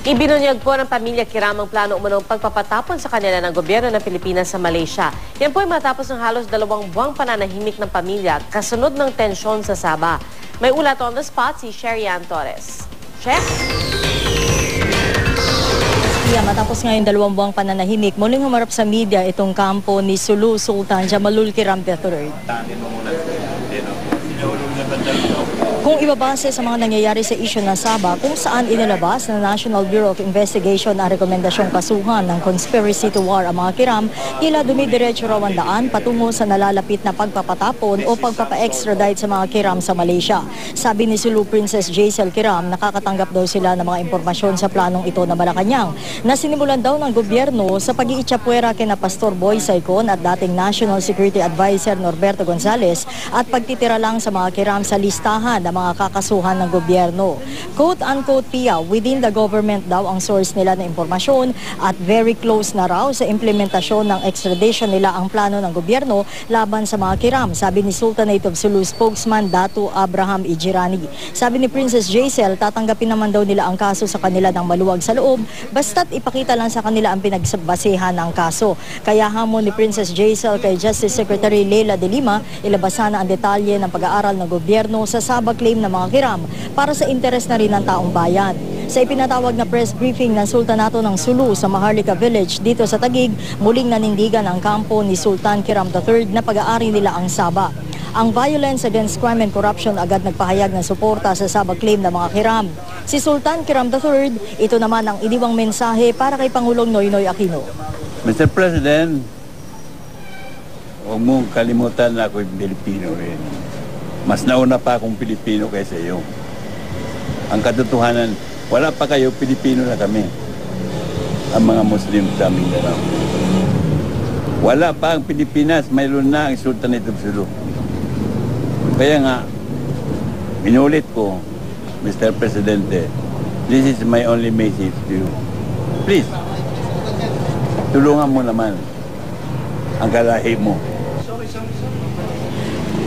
Ibinunyag po ng pamilya Kiram ang plano umunong pagpapatapon sa kanila ng gobyerno ng Pilipinas sa Malaysia. Yan po ay matapos ng halos 2 buwang pananahimik ng pamilya kasunod ng tensyon sa Sabah. May ulat on the spot si Sherian Torres. Check! Matapos ngayon 2 buwang pananahimik, muling humarap sa media itong kampo ni Sulu Sultan Jamalul Kiram III. Kung ibabase sa mga nangyayari sa isyu ng Sabah, kung saan inilabas ng National Bureau of Investigation ang rekomendasyong kasuhan ng conspiracy to war ang mga Kiram, tila dumidiretso raw ang daan patungo sa nalalapit na pagpapatapon o pagpapa-extradite sa mga Kiram sa Malaysia. Sabi ni Sulu Princess Jaisal Kiram, nakakatanggap daw sila ng mga impormasyon sa planong ito na Malacanang, na sinimulan daw ng gobyerno sa pag-iitsapwera kina Pastor Boy Saicon at dating National Security Advisor Norberto Gonzales at pagtitira lang sa mga Kiram sa listahan ng mga kakasuhan ng gobyerno. Quote-unquote, Pia, within the government daw ang source nila ng impormasyon at very close na raw sa implementasyon ng extradition nila ang plano ng gobyerno laban sa mga Kiram, sabi ni Sultanate of Sulu spokesman Datu Abraham Ijirani. Sabi ni Princess Jaisal, tatanggapin naman daw nila ang kaso sa kanila ng maluwag sa loob, basta't ipakita lang sa kanila ang pinagbasehan ng kaso. Kaya hamon ni Princess Jaisal kay Justice Secretary Leila de Lima, ilabas sana ang detalye ng pag-aaral ng gobyerno sa Sabah claim ng mga Kiram para sa interes na rin ng taong bayan. Sa ipinatawag na press briefing ng Sultanato ng Sulu sa Maharlika Village dito sa Taguig, muling nanindigan ang kampo ni Sultan Kiram III na pag-aari nila ang Sabah. Ang Violence Against Crime and Corruption agad nagpahayag ng suporta sa Sabah claim ng mga Kiram. Si Sultan Kiram III, ito naman ang iniwang mensahe para kay Pangulong Noynoy Aquino. Mr. President, huwag mong kalimutan na ako'y Pilipino rin. Mas nauna pa akong Pilipino kaysa iyo. Ang katotohanan, wala pa kayo, Pilipino na kami. Ang mga Muslim sa Mindanao. Wala pa ang Pilipinas, mayroon na ang Sultanate of Sulu. Kaya nga, minulit ko, Mr. Presidente, this is my only message to you. Please, tulungan mo naman ang kalahi mo.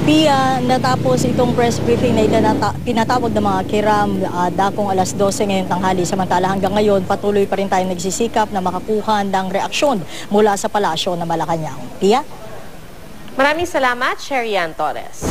Pia, natapos itong press briefing na pinatawag ng mga Kiram dakong alas 12 ngayong tanghali. Samantala hanggang ngayon, patuloy pa rin tayong nagsisikap na makakuha ng reaksyon mula sa palasyo ng Malacanang. Pia? Maraming salamat, Sherian Torres.